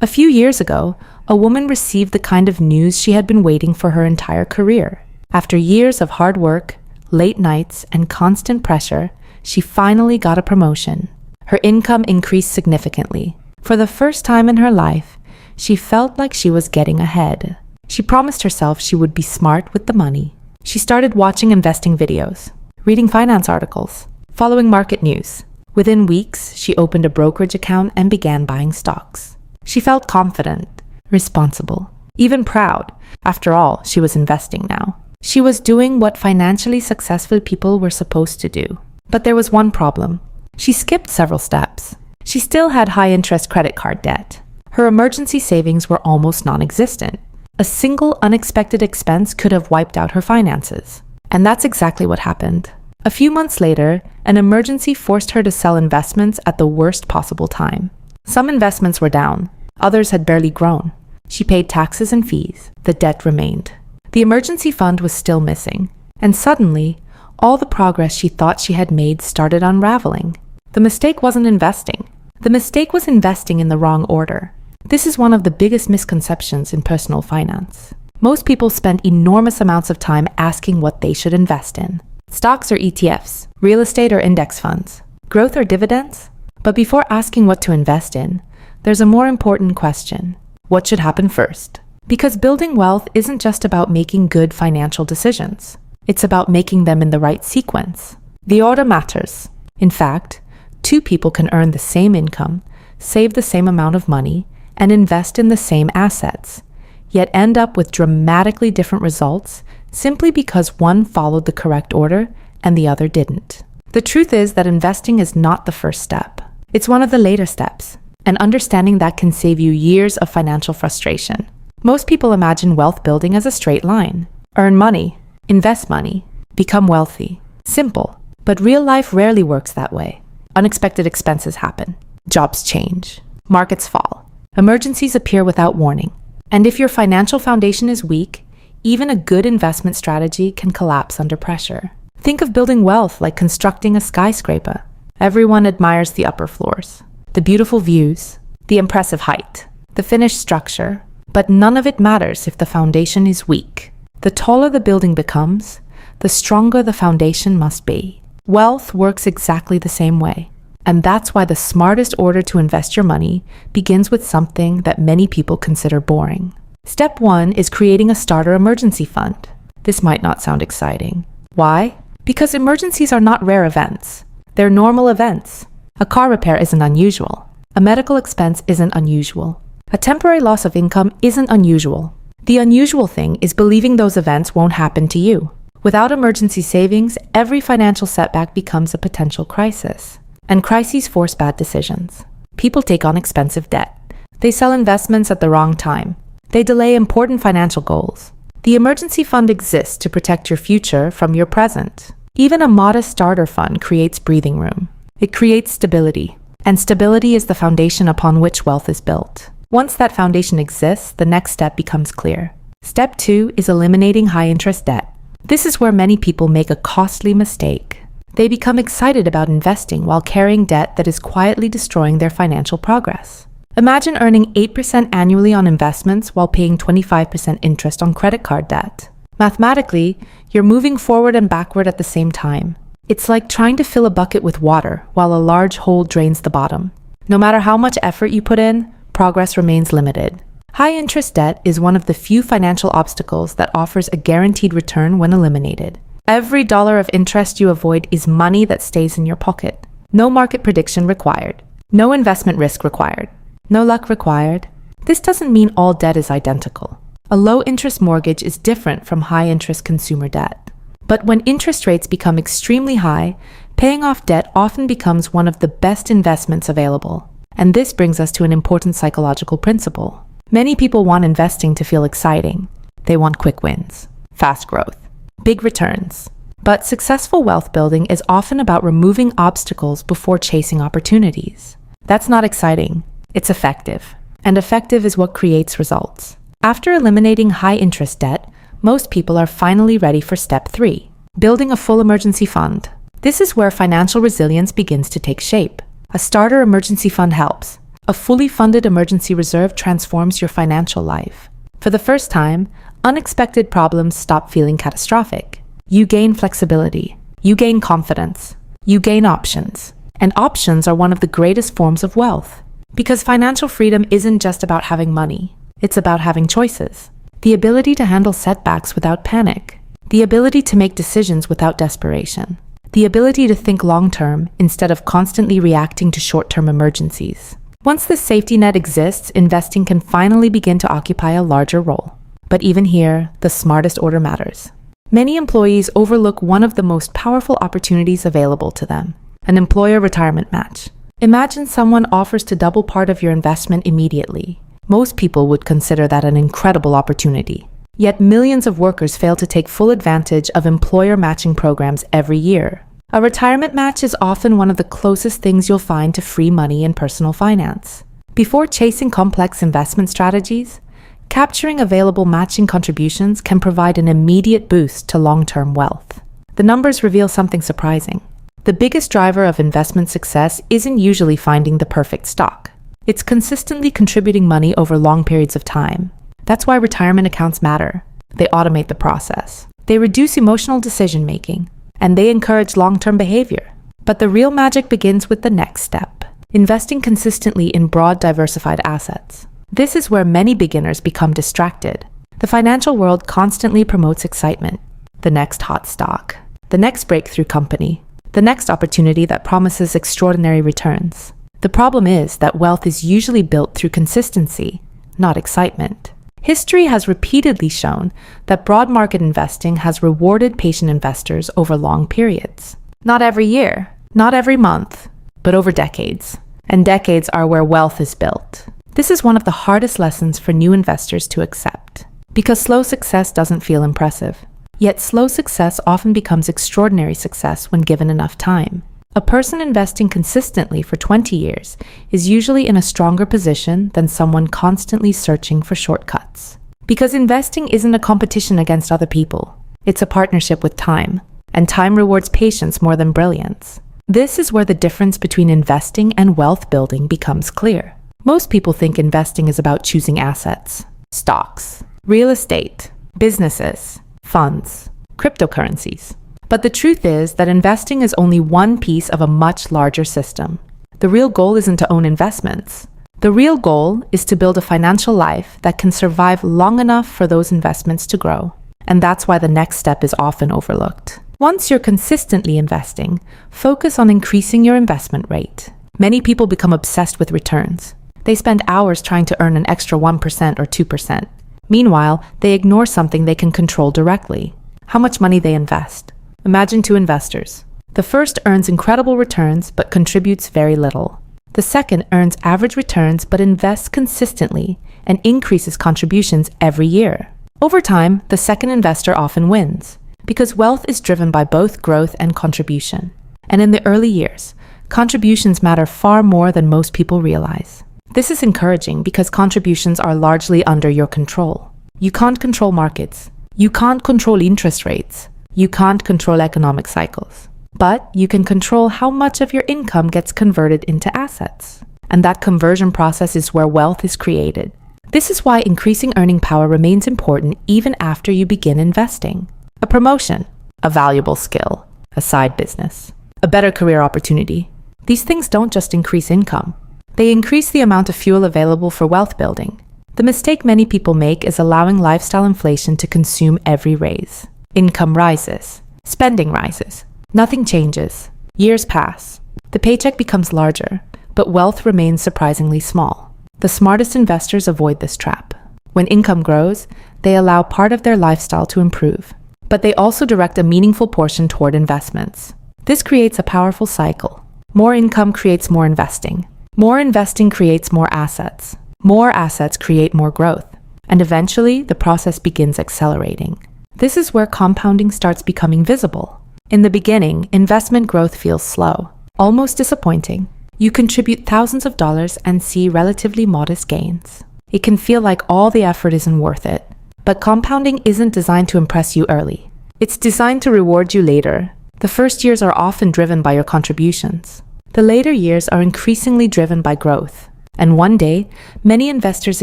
A few years ago, a woman received the kind of news she had been waiting for her entire career. After years of hard work, late nights, and constant pressure, she finally got a promotion. Her income increased significantly. For the first time in her life, she felt like she was getting ahead. She promised herself she would be smart with the money. She started watching investing videos, reading finance articles, following market news. Within weeks, she opened a brokerage account and began buying stocks. She felt confident, responsible, even proud. After all, she was investing now. She was doing what financially successful people were supposed to do. But there was one problem. She skipped several steps. She still had high-interest credit card debt. Her emergency savings were almost non-existent. A single unexpected expense could have wiped out her finances. And that's exactly what happened. A few months later, an emergency forced her to sell investments at the worst possible time. Some investments were down. Others had barely grown. She paid taxes and fees. The debt remained. The emergency fund was still missing. And suddenly, all the progress she thought she had made started unraveling. The mistake wasn't investing. The mistake was investing in the wrong order. This is one of the biggest misconceptions in personal finance. Most people spend enormous amounts of time asking what they should invest in. Stocks or ETFs, real estate or index funds, growth or dividends? But before asking what to invest in, there's a more important question. What should happen first? Because building wealth isn't just about making good financial decisions. It's about making them in the right sequence. The order matters. In fact, two people can earn the same income, save the same amount of money, and invest in the same assets, yet end up with dramatically different results simply because one followed the correct order and the other didn't. The truth is that investing is not the first step. It's one of the later steps, and understanding that can save you years of financial frustration. Most people imagine wealth building as a straight line. Earn money, invest money, become wealthy. Simple, but real life rarely works that way. Unexpected expenses happen. Jobs change. Markets fall. Emergencies appear without warning. And if your financial foundation is weak, even a good investment strategy can collapse under pressure. Think of building wealth like constructing a skyscraper. Everyone admires the upper floors, the beautiful views, the impressive height, the finished structure, but none of it matters if the foundation is weak. The taller the building becomes, the stronger the foundation must be. Wealth works exactly the same way. And that's why the smartest order to invest your money begins with something that many people consider boring. Step 1 is creating a starter emergency fund. This might not sound exciting. Why? Because emergencies are not rare events. They're normal events. A car repair isn't unusual. A medical expense isn't unusual. A temporary loss of income isn't unusual. The unusual thing is believing those events won't happen to you. Without emergency savings, every financial setback becomes a potential crisis. And crises force bad decisions. People take on expensive debt. They sell investments at the wrong time. They delay important financial goals. The emergency fund exists to protect your future from your present. Even a modest starter fund creates breathing room. It creates stability. And stability is the foundation upon which wealth is built. Once that foundation exists, the next step becomes clear. Step 2 is eliminating high-interest debt. This is where many people make a costly mistake. They become excited about investing while carrying debt that is quietly destroying their financial progress. Imagine earning 8% annually on investments while paying 25% interest on credit card debt. Mathematically, you're moving forward and backward at the same time. It's like trying to fill a bucket with water while a large hole drains the bottom. No matter how much effort you put in, progress remains limited. High-interest debt is one of the few financial obstacles that offers a guaranteed return when eliminated. Every dollar of interest you avoid is money that stays in your pocket. No market prediction required. No investment risk required. No luck required. This doesn't mean all debt is identical. A low-interest mortgage is different from high-interest consumer debt. But when interest rates become extremely high, paying off debt often becomes one of the best investments available. And this brings us to an important psychological principle. Many people want investing to feel exciting. They want quick wins, fast growth, big returns. But successful wealth building is often about removing obstacles before chasing opportunities. That's not exciting. It's effective. And effective is what creates results. After eliminating high-interest debt, most people are finally ready for step 3, building a full emergency fund. This is where financial resilience begins to take shape. A starter emergency fund helps. A fully funded emergency reserve transforms your financial life. For the first time, unexpected problems stop feeling catastrophic. You gain flexibility. You gain confidence. You gain options. And options are one of the greatest forms of wealth. Because financial freedom isn't just about having money. It's about having choices. The ability to handle setbacks without panic. The ability to make decisions without desperation. The ability to think long-term instead of constantly reacting to short-term emergencies. Once this safety net exists, investing can finally begin to occupy a larger role. But even here, the smartest order matters. Many employees overlook one of the most powerful opportunities available to them: an employer retirement match. Imagine someone offers to double part of your investment immediately. Most people would consider that an incredible opportunity. Yet millions of workers fail to take full advantage of employer matching programs every year. A retirement match is often one of the closest things you'll find to free money in personal finance. Before chasing complex investment strategies, capturing available matching contributions can provide an immediate boost to long-term wealth. The numbers reveal something surprising. The biggest driver of investment success isn't usually finding the perfect stock. It's consistently contributing money over long periods of time. That's why retirement accounts matter. They automate the process. They reduce emotional decision-making, and they encourage long-term behavior. But the real magic begins with the next step: investing consistently in broad, diversified assets. This is where many beginners become distracted. The financial world constantly promotes excitement. The next hot stock, the next breakthrough company, the next opportunity that promises extraordinary returns. The problem is that wealth is usually built through consistency, not excitement. History has repeatedly shown that broad market investing has rewarded patient investors over long periods. Not every year, not every month, but over decades. And decades are where wealth is built. This is one of the hardest lessons for new investors to accept, because slow success doesn't feel impressive. Yet slow success often becomes extraordinary success when given enough time. A person investing consistently for 20 years is usually in a stronger position than someone constantly searching for shortcuts. Because investing isn't a competition against other people. It's a partnership with time, and time rewards patience more than brilliance. This is where the difference between investing and wealth building becomes clear. Most people think investing is about choosing assets, stocks, real estate, businesses, funds, cryptocurrencies. But the truth is that investing is only one piece of a much larger system. The real goal isn't to own investments. The real goal is to build a financial life that can survive long enough for those investments to grow. And that's why the next step is often overlooked. Once you're consistently investing, focus on increasing your investment rate. Many people become obsessed with returns. They spend hours trying to earn an extra 1% or 2%. Meanwhile, they ignore something they can control directly: how much money they invest. Imagine two investors. The first earns incredible returns but contributes very little. The second earns average returns but invests consistently and increases contributions every year. Over time, the second investor often wins, because wealth is driven by both growth and contribution. And in the early years, contributions matter far more than most people realize. This is encouraging because contributions are largely under your control. You can't control markets. You can't control interest rates. You can't control economic cycles. But you can control how much of your income gets converted into assets. And that conversion process is where wealth is created. This is why increasing earning power remains important even after you begin investing. A promotion, a valuable skill, a side business, a better career opportunity. These things don't just increase income. They increase the amount of fuel available for wealth building. The mistake many people make is allowing lifestyle inflation to consume every raise. Income rises. Spending rises. Nothing changes. Years pass. The paycheck becomes larger, but wealth remains surprisingly small. The smartest investors avoid this trap. When income grows, they allow part of their lifestyle to improve, but they also direct a meaningful portion toward investments. This creates a powerful cycle. More income creates more investing. More investing creates more assets. More assets create more growth. And eventually, the process begins accelerating. This is where compounding starts becoming visible. In the beginning, investment growth feels slow, almost disappointing. You contribute thousands of dollars and see relatively modest gains. It can feel like all the effort isn't worth it. But compounding isn't designed to impress you early. It's designed to reward you later. The first years are often driven by your contributions. The later years are increasingly driven by growth. And one day, many investors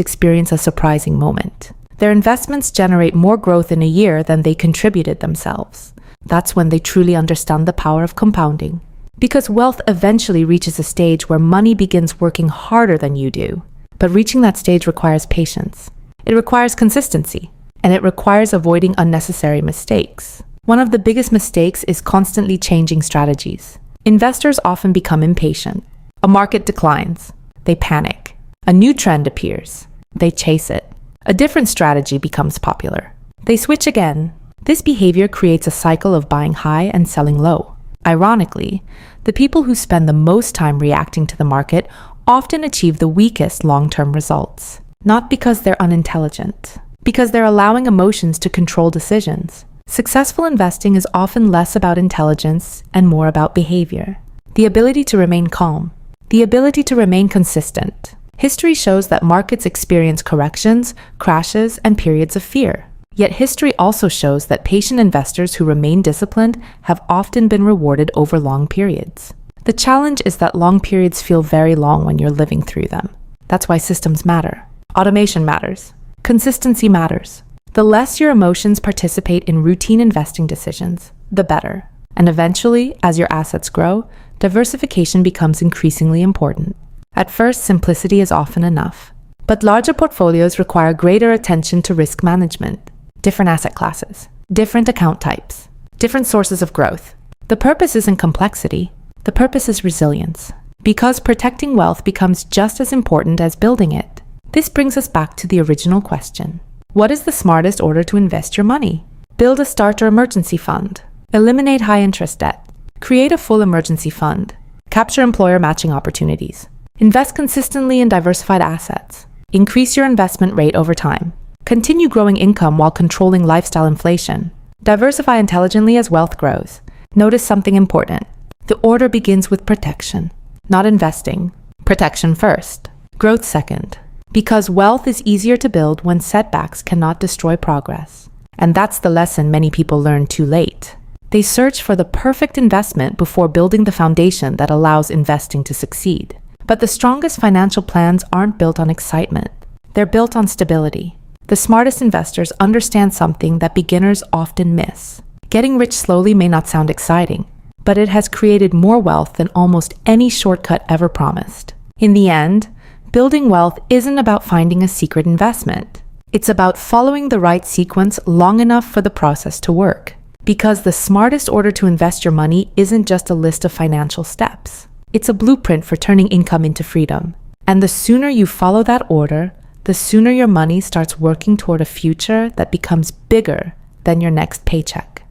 experience a surprising moment. Their investments generate more growth in a year than they contributed themselves. That's when they truly understand the power of compounding. Because wealth eventually reaches a stage where money begins working harder than you do. But reaching that stage requires patience. It requires consistency. And it requires avoiding unnecessary mistakes. One of the biggest mistakes is constantly changing strategies. Investors often become impatient. A market declines. They panic. A new trend appears. They chase it. A different strategy becomes popular. They switch again. This behavior creates a cycle of buying high and selling low. Ironically, the people who spend the most time reacting to the market often achieve the weakest long-term results. Not because they're unintelligent, because they're allowing emotions to control decisions. Successful investing is often less about intelligence and more about behavior. The ability to remain calm. The ability to remain consistent. History shows that markets experience corrections, crashes, and periods of fear. Yet history also shows that patient investors who remain disciplined have often been rewarded over long periods. The challenge is that long periods feel very long when you're living through them. That's why systems matter. Automation matters. Consistency matters. The less your emotions participate in routine investing decisions, the better. And eventually, as your assets grow, diversification becomes increasingly important. At first, simplicity is often enough. But larger portfolios require greater attention to risk management. Different asset classes, different account types, different sources of growth. The purpose isn't complexity. The purpose is resilience. Because protecting wealth becomes just as important as building it. This brings us back to the original question. What is the smartest order to invest your money? Build a starter emergency fund. Eliminate high-interest debt. Create a full emergency fund. Capture employer matching opportunities. Invest consistently in diversified assets. Increase your investment rate over time. Continue growing income while controlling lifestyle inflation. Diversify intelligently as wealth grows. Notice something important. The order begins with protection, not investing. Protection first, growth second. Because wealth is easier to build when setbacks cannot destroy progress. And that's the lesson many people learn too late. They search for the perfect investment before building the foundation that allows investing to succeed. But the strongest financial plans aren't built on excitement. They're built on stability. The smartest investors understand something that beginners often miss. Getting rich slowly may not sound exciting, but it has created more wealth than almost any shortcut ever promised. In the end, building wealth isn't about finding a secret investment. It's about following the right sequence long enough for the process to work. Because the smartest order to invest your money isn't just a list of financial steps. It's a blueprint for turning income into freedom. And the sooner you follow that order, the sooner your money starts working toward a future that becomes bigger than your next paycheck.